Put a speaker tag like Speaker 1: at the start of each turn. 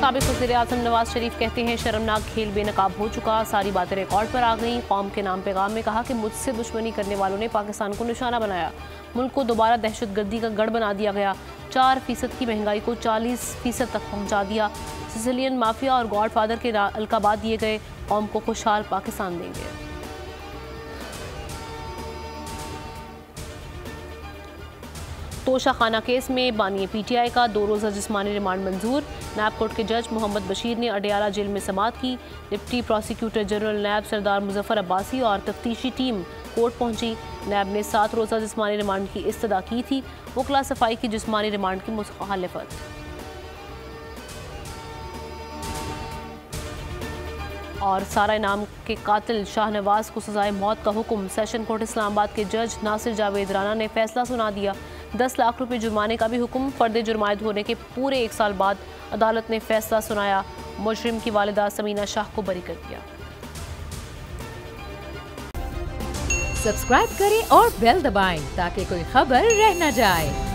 Speaker 1: साबिक वज़ीर-ए-आज़म नवाज शरीफ कहते हैं शर्मनाक खेल बेनकाब हो चुका, सारी बातें रिकॉर्ड पर आ गई। कौम के नाम पैगाम में कहा कि मुझसे दुश्मनी करने वालों ने पाकिस्तान को निशाना बनाया, मुल्क को दोबारा दहशतगर्दी का गढ़ बना दिया गया, 4% की महंगाई को 40% तक पहुंचा दिया, सिसिलियन माफिया और गॉडफादर के अलकाबात दिए गए, कौम को खुशहाल पाकिस्तान देंगे। तोशाखाना केस में बानी PTI का 2 रोज़ा जिस्मानी रिमांड मंजूर। नैब कोर्ट के जज मोहम्मद बशीर ने अडियाला जेल में समाअत की। डिप्टी प्रोसिक्यूटर जनरल नैब सरदार मुजफ्फर अब्बासी और तफ्तीशी टीम कोर्ट पहुंची। नैब ने 7 रोज़ा जिस्मानी रिमांड की इस्तदा की थी। वकला सफाई की जिस्मानी रिमांड की मुखालिफत। और सारा इनाम के कातिल शाहनवाज को सजाए मौत का हुक्म। सेशन कोर्ट इस्लामाबाद के जज नासिर जावेद राना ने फैसला सुना दिया। 10 लाख रुपए जुर्माने का भी हुक्म। फर्द जुर्मायद होने के पूरे 1 साल बाद अदालत ने फैसला सुनाया। मुजरिम की वालिदा समीना शाह को बरी कर दिया।
Speaker 2: सब्सक्राइब करें और बेल दबाएं ताकि कोई खबर रह न जाए।